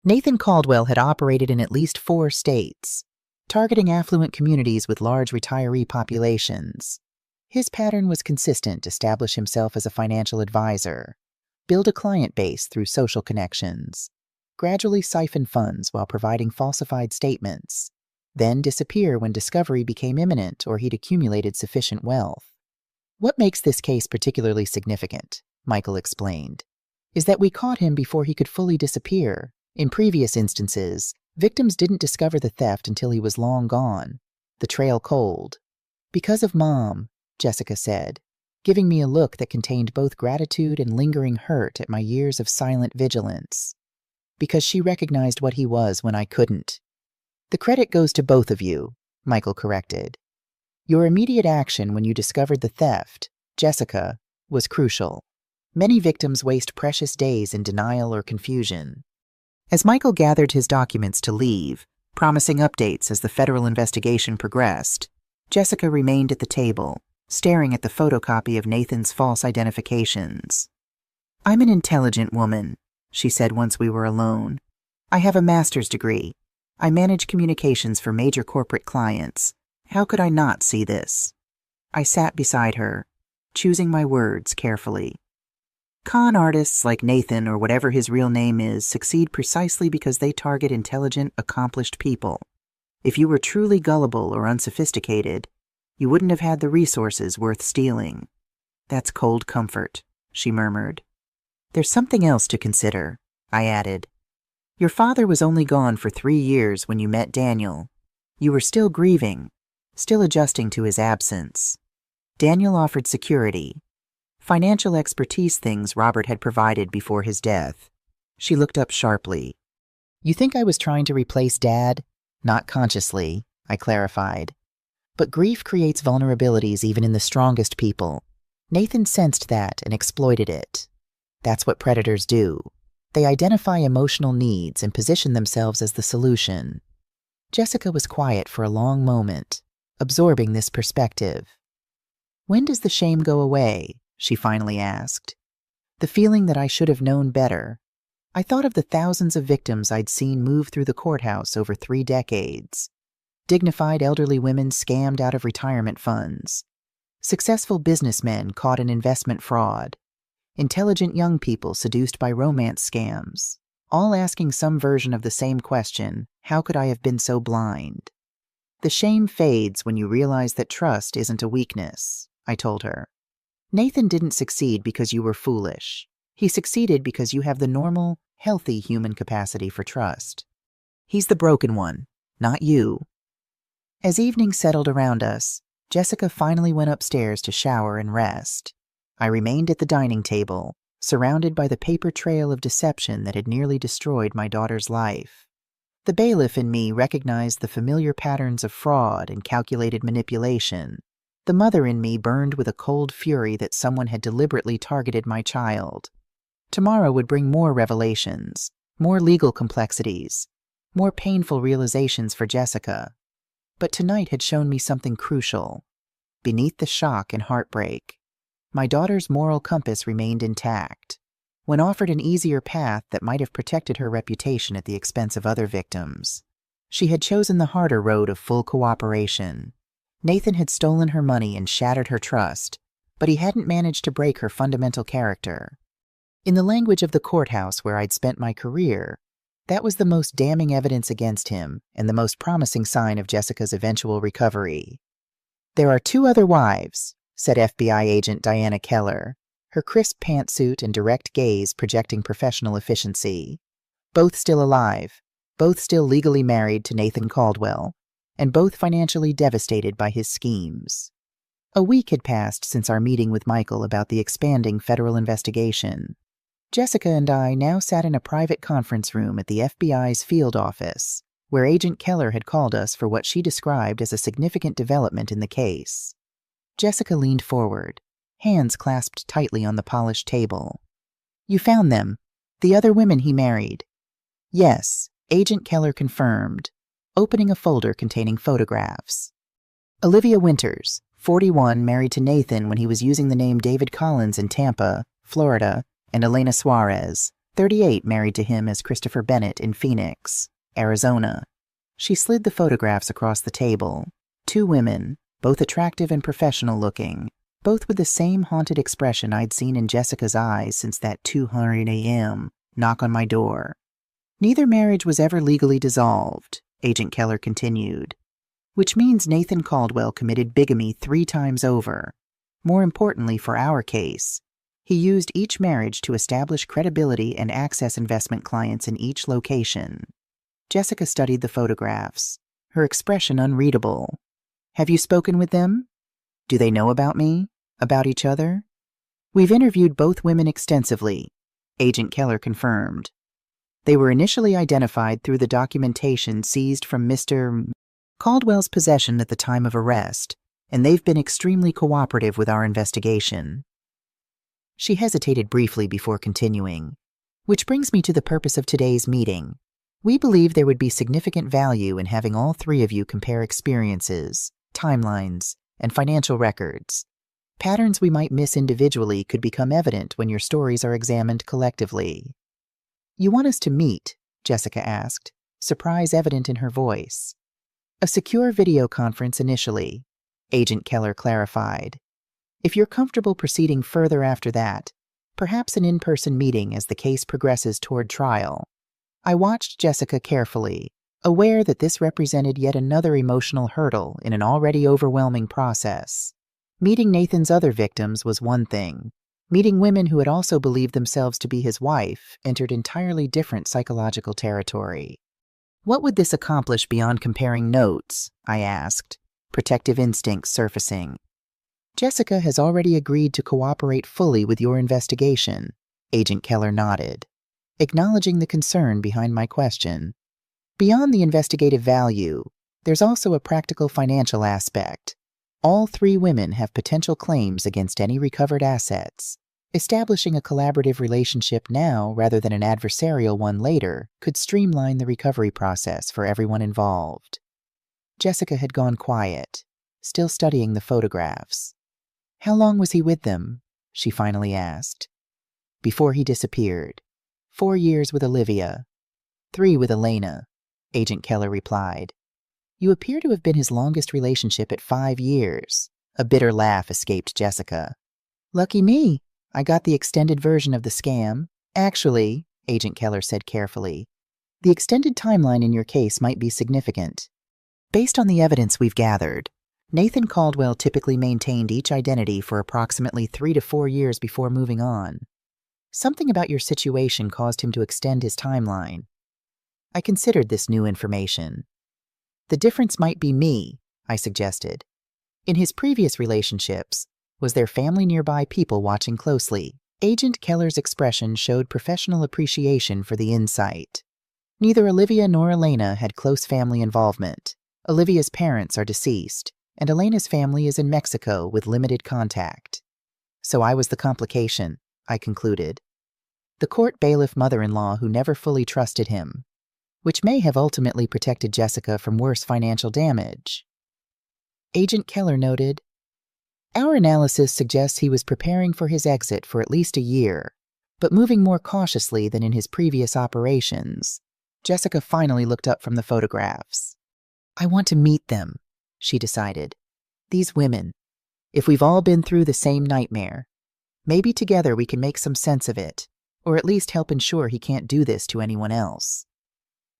Nathan Caldwell had operated in at least 4 states, targeting affluent communities with large retiree populations. His pattern was consistent: establish himself as a financial advisor, build a client base through social connections, gradually siphon funds while providing falsified statements, then disappear when discovery became imminent or he'd accumulated sufficient wealth. What makes this case particularly significant, Michael explained, is that we caught him before he could fully disappear, In previous instances, victims didn't discover the theft until he was long gone, the trail cold. "Because of Mom," Jessica said, giving me a look that contained both gratitude and lingering hurt at my years of silent vigilance. "Because she recognized what he was when I couldn't." "The credit goes to both of you," Michael corrected. "Your immediate action when you discovered the theft, Jessica, was crucial. Many victims waste precious days in denial or confusion." As Michael gathered his documents to leave, promising updates as the federal investigation progressed, Jessica remained at the table, staring at the photocopy of Nathan's false identifications. "I'm an intelligent woman," she said once we were alone. "I have a master's degree. I manage communications for major corporate clients. How could I not see this?" I sat beside her, choosing my words carefully. "Con artists like Nathan, or whatever his real name is, succeed precisely because they target intelligent, accomplished people. If you were truly gullible or unsophisticated, you wouldn't have had the resources worth stealing." "That's cold comfort," she murmured. "There's something else to consider," I added. "Your father was only gone for 3 years when you met Daniel. You were still grieving, still adjusting to his absence. Daniel offered security, financial expertise, things Robert had provided before his death." She looked up sharply. "You think I was trying to replace Dad?" "Not consciously," I clarified. "But grief creates vulnerabilities even in the strongest people. Nathan sensed that and exploited it. That's what predators do. They identify emotional needs and position themselves as the solution." Jessica was quiet for a long moment, absorbing this perspective. "When does the shame go away?" she finally asked. "The feeling that I should have known better." I thought of the thousands of victims I'd seen move through the courthouse over 3 decades. Dignified elderly women scammed out of retirement funds. Successful businessmen caught in investment fraud. Intelligent young people seduced by romance scams. All asking some version of the same question: how could I have been so blind? "The shame fades when you realize that trust isn't a weakness," I told her. "Nathan didn't succeed because you were foolish. He succeeded because you have the normal, healthy human capacity for trust. He's the broken one, not you." As evening settled around us, Jessica finally went upstairs to shower and rest. I remained at the dining table, surrounded by the paper trail of deception that had nearly destroyed my daughter's life. The bailiff in me recognized the familiar patterns of fraud and calculated manipulation. The mother in me burned with a cold fury that someone had deliberately targeted my child. Tomorrow would bring more revelations, more legal complexities, more painful realizations for Jessica. But tonight had shown me something crucial. Beneath the shock and heartbreak, my daughter's moral compass remained intact. When offered an easier path that might have protected her reputation at the expense of other victims, she had chosen the harder road of full cooperation. Nathan had stolen her money and shattered her trust, but he hadn't managed to break her fundamental character. In the language of the courthouse where I'd spent my career, that was the most damning evidence against him and the most promising sign of Jessica's eventual recovery. "There are 2 other wives," said FBI agent Diana Keller, her crisp pantsuit and direct gaze projecting professional efficiency. "Both still alive, both still legally married to Nathan Caldwell, and both financially devastated by his schemes." A week had passed since our meeting with Michael about the expanding federal investigation. Jessica and I now sat in a private conference room at the FBI's field office, where Agent Keller had called us for what she described as a significant development in the case. Jessica leaned forward, hands clasped tightly on the polished table. "You found them, the other women he married?" "Yes," Agent Keller confirmed, opening a folder containing photographs. "Olivia Winters, 41, married to Nathan when he was using the name David Collins in Tampa, Florida, and Elena Suarez, 38, married to him as Christopher Bennett in Phoenix, Arizona." She slid the photographs across the table. 2 women, both attractive and professional looking, both with the same haunted expression I'd seen in Jessica's eyes since that 2:00 a.m. knock on my door. "Neither marriage was ever legally dissolved," Agent Keller continued, "which means Nathan Caldwell committed bigamy 3 times over. More importantly for our case, He used each marriage to establish credibility and access investment clients in each location. Jessica studied the photographs, her expression unreadable. Have you spoken with them? Do they know about me? About each other? We've interviewed both women extensively, Agent Keller confirmed. They were initially identified through the documentation seized from Mr. Caldwell's possession at the time of arrest, and they've been extremely cooperative with our investigation. She hesitated briefly before continuing. Which brings me to the purpose of today's meeting. We believe there would be significant value in having all three of you compare experiences, timelines, and financial records. Patterns we might miss individually could become evident when your stories are examined collectively. You want us to meet? Jessica asked, surprise evident in her voice. A secure video conference initially, Agent Keller clarified. If you're comfortable proceeding further after that, perhaps an in-person meeting as the case progresses toward trial. I watched Jessica carefully, aware that this represented yet another emotional hurdle in an already overwhelming process. Meeting Nathan's other victims was one thing. Meeting women who had also believed themselves to be his wife entered entirely different psychological territory. What would this accomplish beyond comparing notes? I asked, protective instincts surfacing. Jessica has already agreed to cooperate fully with your investigation, Agent Keller nodded, acknowledging the concern behind my question. Beyond the investigative value, there's also a practical financial aspect. All three women have potential claims against any recovered assets. Establishing a collaborative relationship now rather than an adversarial one later could streamline the recovery process for everyone involved. Jessica had gone quiet, still studying the photographs. How long was he with them? She finally asked. Before he disappeared. 4 years with Olivia. 3 with Elena, Agent Keller replied. You appear to have been his longest relationship at 5 years. A bitter laugh escaped Jessica. Lucky me. I got the extended version of the scam. Actually, Agent Keller said carefully, the extended timeline in your case might be significant. Based on the evidence we've gathered, Nathan Caldwell typically maintained each identity for approximately 3 to 4 years before moving on. Something about your situation caused him to extend his timeline. I considered this new information. The difference might be me, I suggested. In his previous relationships, was there family nearby people watching closely? Agent Keller's expression showed professional appreciation for the insight. Neither Olivia nor Elena had close family involvement. Olivia's parents are deceased, and Elena's family is in Mexico with limited contact. So I was the complication, I concluded. The court bailiff mother-in-law who never fully trusted him, which may have ultimately protected Jessica from worse financial damage. Agent Keller noted, our analysis suggests he was preparing for his exit for at least a year, but moving more cautiously than in his previous operations. Jessica finally looked up from the photographs. I want to meet them, she decided. These women. If we've all been through the same nightmare, maybe together we can make some sense of it, or at least help ensure he can't do this to anyone else.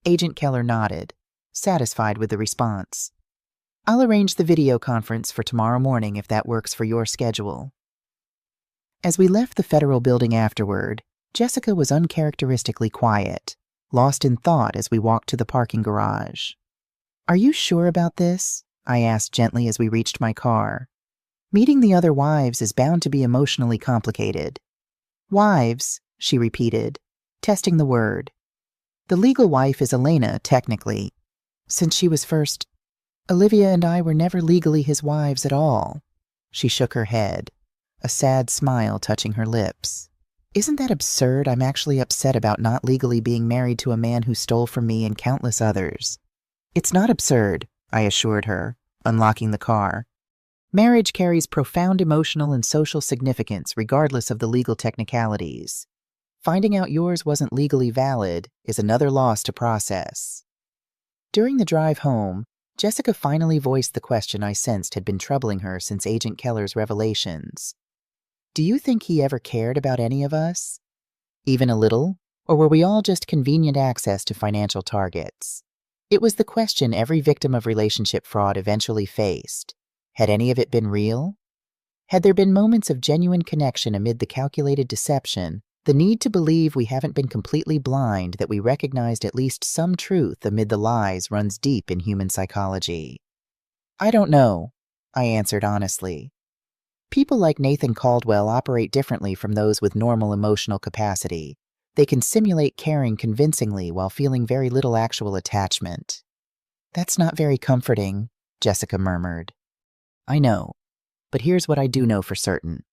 Agent Keller nodded, satisfied with the response. I'll arrange the video conference for tomorrow morning if that works for your schedule. As we left the federal building afterward, Jessica was uncharacteristically quiet, lost in thought as we walked to the parking garage. Are you sure about this? I asked gently as we reached my car. Meeting the other wives is bound to be emotionally complicated. Wives, she repeated, testing the word. The legal wife is Elena, technically, since she was first. Olivia and I were never legally his wives at all. She shook her head, a sad smile touching her lips. Isn't that absurd? I'm actually upset about not legally being married to a man who stole from me and countless others. It's not absurd, I assured her, unlocking the car. Marriage carries profound emotional and social significance regardless of the legal technicalities. Finding out yours wasn't legally valid is another loss to process. During the drive home, Jessica finally voiced the question I sensed had been troubling her since Agent Keller's revelations. Do you think he ever cared about any of us? Even a little? Or were we all just convenient access to financial targets? It was the question every victim of relationship fraud eventually faced. Had any of it been real? Had there been moments of genuine connection amid the calculated deception, the need to believe we haven't been completely blind, that we recognized at least some truth amid the lies, runs deep in human psychology. I don't know, I answered honestly. People like Nathan Caldwell operate differently from those with normal emotional capacity. They can simulate caring convincingly while feeling very little actual attachment. That's not very comforting, Jessica murmured. I know, but here's what I do know for certain.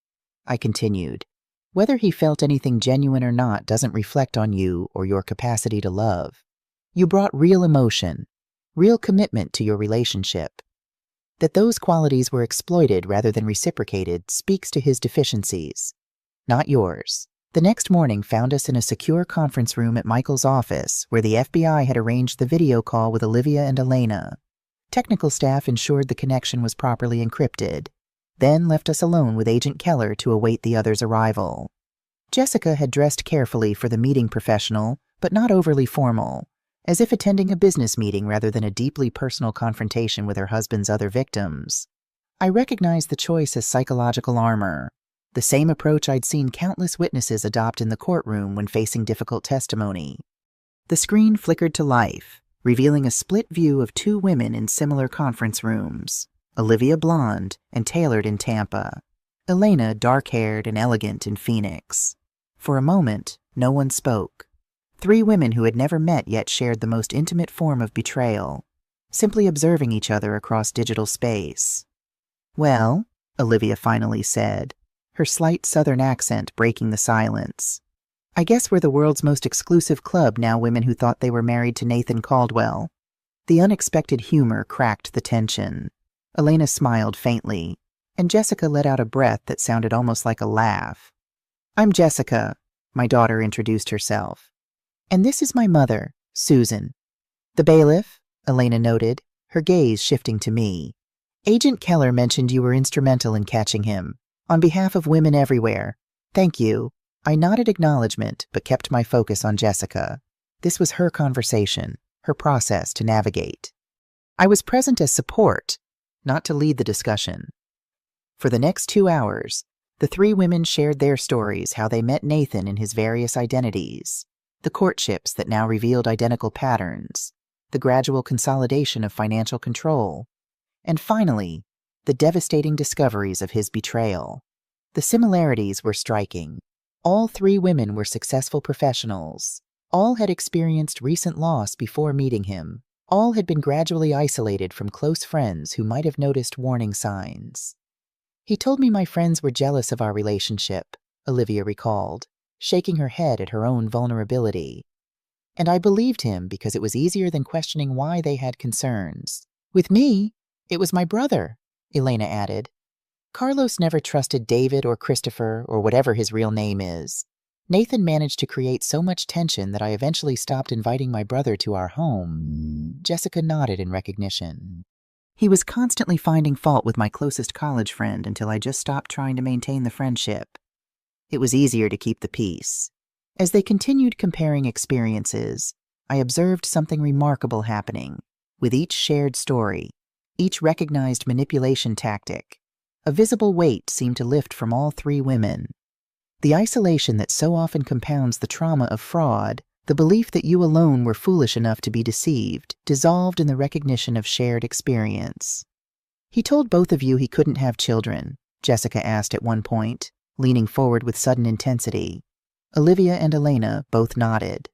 I continued. Whether he felt anything genuine or not doesn't reflect on you or your capacity to love. You brought real emotion, real commitment to your relationship. That those qualities were exploited rather than reciprocated speaks to his deficiencies, not yours. The next morning found us in a secure conference room at Michael's office, where the FBI had arranged the video call with Olivia and Elena. Technical staff ensured the connection was properly encrypted, then left us alone with Agent Keller to await the others' arrival. Jessica had dressed carefully for the meeting professional, but not overly formal, as if attending a business meeting rather than a deeply personal confrontation with her husband's other victims. I recognized the choice as psychological armor, the same approach I'd seen countless witnesses adopt in the courtroom when facing difficult testimony. The screen flickered to life, revealing a split view of two women in similar conference rooms, Olivia blonde and tailored in Tampa, Elena dark-haired and elegant in Phoenix. For a moment, no one spoke. Three women who had never met yet shared the most intimate form of betrayal, simply observing each other across digital space. Well, Olivia finally said, her slight southern accent breaking the silence. I guess we're the world's most exclusive club now, women who thought they were married to Nathan Caldwell. The unexpected humor cracked the tension. Elena smiled faintly, and Jessica let out a breath that sounded almost like a laugh. I'm Jessica, my daughter introduced herself. And this is my mother, Susan. The bailiff, Elena noted, her gaze shifting to me. Agent Keller mentioned you were instrumental in catching him. On behalf of women everywhere, thank you. I nodded acknowledgement, but kept my focus on Jessica. This was her conversation, her process to navigate. I was present as support, not to lead the discussion. For the next 2 hours, the three women shared their stories, how they met Nathan in his various identities, the courtships that now revealed identical patterns, the gradual consolidation of financial control, and finally, the devastating discoveries of his betrayal. The similarities were striking. All three women were successful professionals. All had experienced recent loss before meeting him. All had been gradually isolated from close friends who might have noticed warning signs. He told me my friends were jealous of our relationship, Olivia recalled, shaking her head at her own vulnerability. And I believed him because it was easier than questioning why they had concerns. With me, it was my brother, Elena added. Carlos never trusted David or Christopher or whatever his real name is. Nathan managed to create so much tension that I eventually stopped inviting my brother to our home. Jessica nodded in recognition. He was constantly finding fault with my closest college friend until I just stopped trying to maintain the friendship. It was easier to keep the peace. As they continued comparing experiences, I observed something remarkable happening. With each shared story, each recognized manipulation tactic, a visible weight seemed to lift from all three women. The isolation that so often compounds the trauma of fraud, the belief that you alone were foolish enough to be deceived, dissolved in the recognition of shared experience. He told both of you he couldn't have children, Jessica asked at one point, leaning forward with sudden intensity. Olivia and Elena both nodded.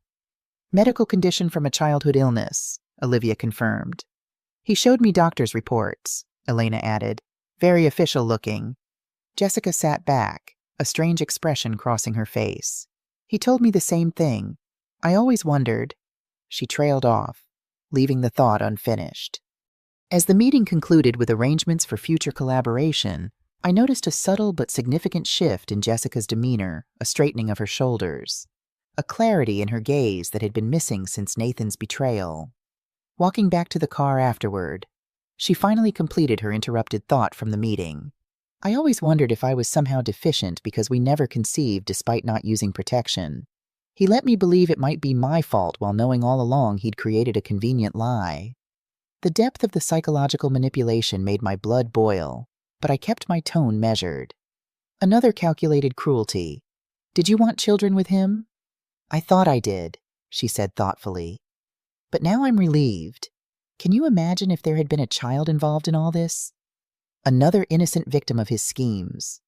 Medical condition from a childhood illness, Olivia confirmed. He showed me doctor's reports, Elena added, very official looking. Jessica sat back, a strange expression crossing her face. He told me the same thing. I always wondered. She trailed off, leaving the thought unfinished. As the meeting concluded with arrangements for future collaboration, I noticed a subtle but significant shift in Jessica's demeanor, a straightening of her shoulders, a clarity in her gaze that had been missing since Nathan's betrayal. Walking back to the car afterward, she finally completed her interrupted thought from the meeting. I always wondered if I was somehow deficient because we never conceived despite not using protection. He let me believe it might be my fault while knowing all along he'd created a convenient lie. The depth of the psychological manipulation made my blood boil. but I kept my tone measured. Another calculated cruelty. Did you want children with him? I thought I did, she said thoughtfully. But now I'm relieved. Can you imagine if there had been a child involved in all this? Another innocent victim of his schemes.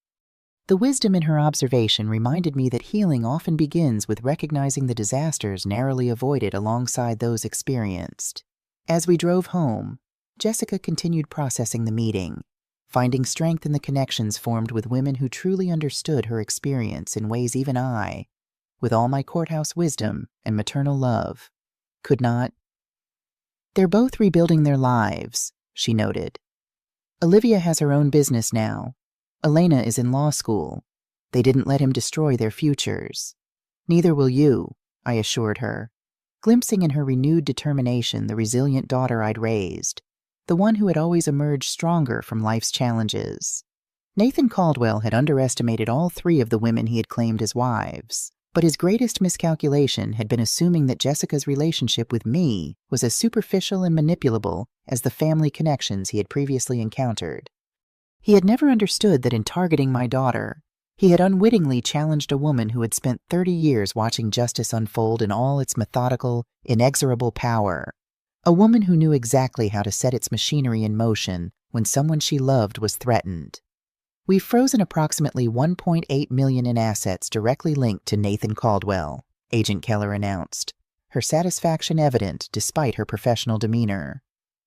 The wisdom in her observation reminded me that healing often begins with recognizing the disasters narrowly avoided alongside those experienced. As we drove home, Jessica continued processing the meeting, finding strength in the connections formed with women who truly understood her experience in ways even I, with all my courthouse wisdom and maternal love, could not. They're both rebuilding their lives, she noted. Olivia has her own business now. Elena is in law school. They didn't let him destroy their futures. Neither will you, I assured her, glimpsing in her renewed determination the resilient daughter I'd raised, the one who had always emerged stronger from life's challenges. Nathan Caldwell had underestimated all three of the women he had claimed as wives, but his greatest miscalculation had been assuming that Jessica's relationship with me was as superficial and manipulable as the family connections he had previously encountered. He had never understood that in targeting my daughter, he had unwittingly challenged a woman who had spent 30 years watching justice unfold in all its methodical, inexorable power. A woman who knew exactly how to set its machinery in motion when someone she loved was threatened. We've frozen approximately $1.8 million in assets directly linked to Nathan Caldwell, Agent Keller announced, her satisfaction evident despite her professional demeanor.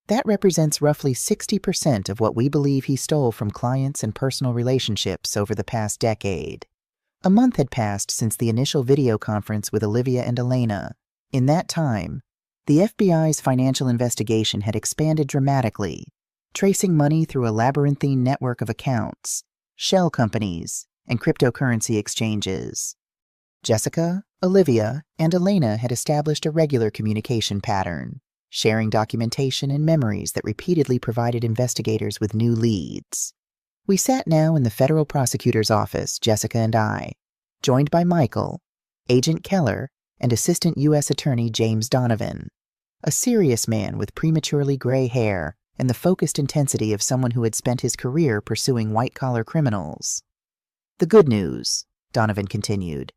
That represents roughly 60% of what we believe he stole from clients and personal relationships over the past decade. A month had passed since the initial video conference with Olivia and Elena. In that time, the FBI's financial investigation had expanded dramatically, tracing money through a labyrinthine network of accounts, shell companies, and cryptocurrency exchanges. Jessica, Olivia, and Elena had established a regular communication pattern, sharing documentation and memories that repeatedly provided investigators with new leads. We sat now in the federal prosecutor's office, Jessica and I, joined by Michael, Agent Keller, and Assistant U.S. Attorney James Donovan, a serious man with prematurely gray hair and the focused intensity of someone who had spent his career pursuing white-collar criminals. The good news, Donovan continued,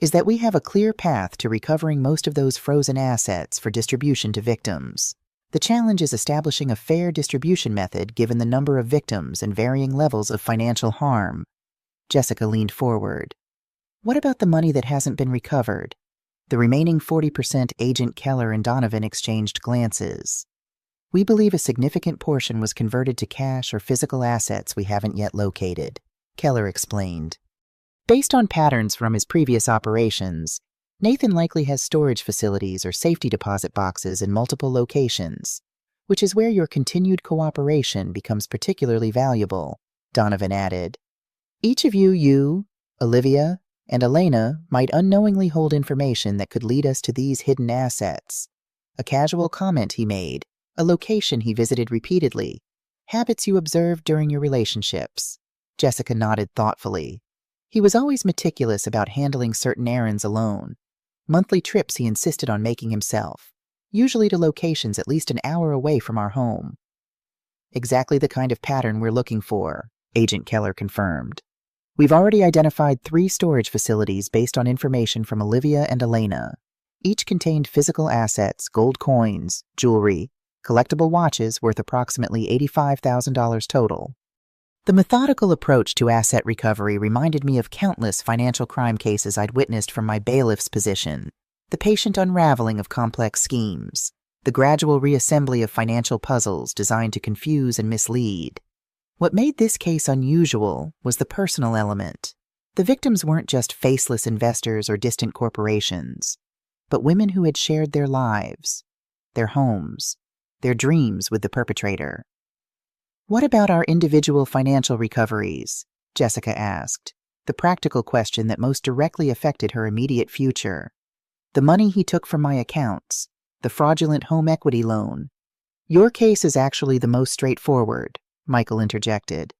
is that we have a clear path to recovering most of those frozen assets for distribution to victims. The challenge is establishing a fair distribution method given the number of victims and varying levels of financial harm. Jessica leaned forward. What about the money that hasn't been recovered? The remaining 40%. Agent Keller and Donovan exchanged glances. We believe a significant portion was converted to cash or physical assets we haven't yet located, Keller explained. Based on patterns from his previous operations, Nathan likely has storage facilities or safety deposit boxes in multiple locations, which is where your continued cooperation becomes particularly valuable, Donovan added. Each of you, Olivia, and Elena might unknowingly hold information that could lead us to these hidden assets. A casual comment he made, a location he visited repeatedly, habits you observed during your relationships. Jessica nodded thoughtfully. He was always meticulous about handling certain errands alone. Monthly trips he insisted on making himself, usually to locations at least an hour away from our home. Exactly the kind of pattern we're looking for, Agent Keller confirmed. We've already identified 3 storage facilities based on information from Olivia and Elena. Each contained physical assets, gold coins, jewelry, collectible watches worth approximately $85,000 total. The methodical approach to asset recovery reminded me of countless financial crime cases I'd witnessed from my bailiff's position, the patient unraveling of complex schemes, the gradual reassembly of financial puzzles designed to confuse and mislead. What made this case unusual was the personal element. The victims weren't just faceless investors or distant corporations, but women who had shared their lives, their homes, their dreams with the perpetrator. What about our individual financial recoveries? Jessica asked, the practical question that most directly affected her immediate future. The money he took from my accounts, the fraudulent home equity loan. Your case is actually the most straightforward, Michael interjected.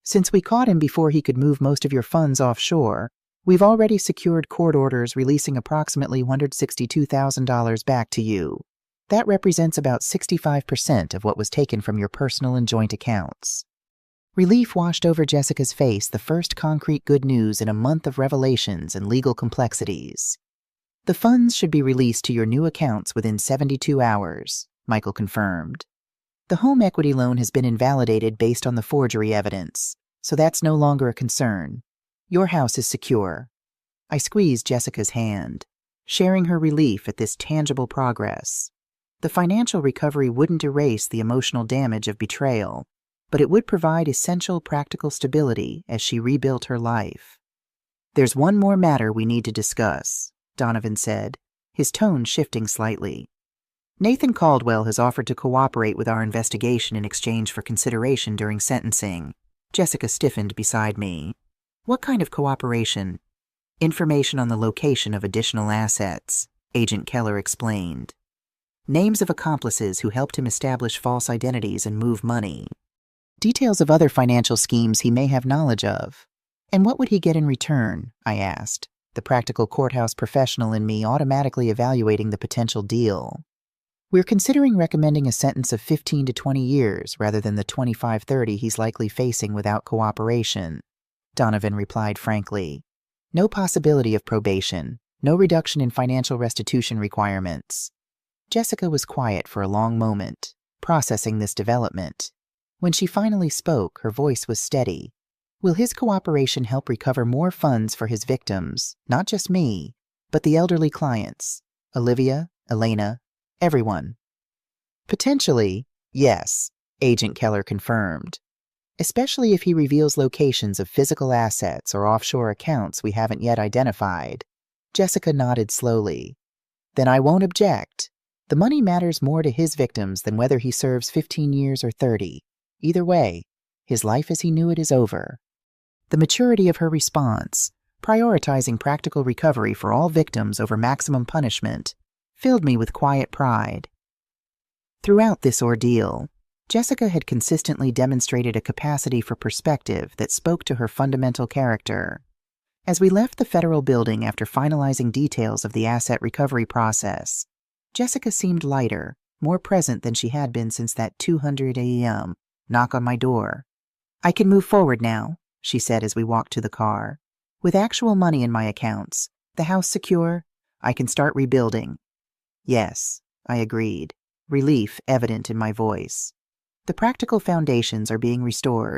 Since we caught him before he could move most of your funds offshore, we've already secured court orders releasing approximately $162,000 back to you. That represents about 65% of what was taken from your personal and joint accounts. Relief washed over Jessica's face, the first concrete good news in a month of revelations and legal complexities. The funds should be released to your new accounts within 72 hours, Michael confirmed. The home equity loan has been invalidated based on the forgery evidence, so that's no longer a concern. Your house is secure. I squeezed Jessica's hand, sharing her relief at this tangible progress. The financial recovery wouldn't erase the emotional damage of betrayal, but it would provide essential practical stability as she rebuilt her life. There's one more matter we need to discuss, Donovan said, his tone shifting slightly. Nathan Caldwell has offered to cooperate with our investigation in exchange for consideration during sentencing. Jessica stiffened beside me. What kind of cooperation? Information on the location of additional assets, Agent Keller explained. Names of accomplices who helped him establish false identities and move money. Details of other financial schemes he may have knowledge of. And what would he get in return? I asked, the practical courthouse professional in me automatically evaluating the potential deal. We're considering recommending a sentence of 15 to 20 years rather than the 25-30 he's likely facing without cooperation, Donovan replied frankly. No possibility of probation, no reduction in financial restitution requirements. Jessica was quiet for a long moment, processing this development. When she finally spoke, her voice was steady. Will his cooperation help recover more funds for his victims, not just me, but the elderly clients, Olivia, Elena, everyone? Potentially, yes, Agent Keller confirmed. Especially if he reveals locations of physical assets or offshore accounts we haven't yet identified. Jessica nodded slowly. Then I won't object. The money matters more to his victims than whether he serves 15 years or 30. Either way, his life as he knew it is over. The maturity of her response, prioritizing practical recovery for all victims over maximum punishment, filled me with quiet pride. Throughout this ordeal, Jessica had consistently demonstrated a capacity for perspective that spoke to her fundamental character. As we left the federal building after finalizing details of the asset recovery process, Jessica seemed lighter, more present than she had been since that 200 a.m. knock on my door. I can move forward now, she said as we walked to the car. With actual money in my accounts, the house secure, I can start rebuilding. Yes, I agreed, relief evident in my voice. The practical foundations are being restored.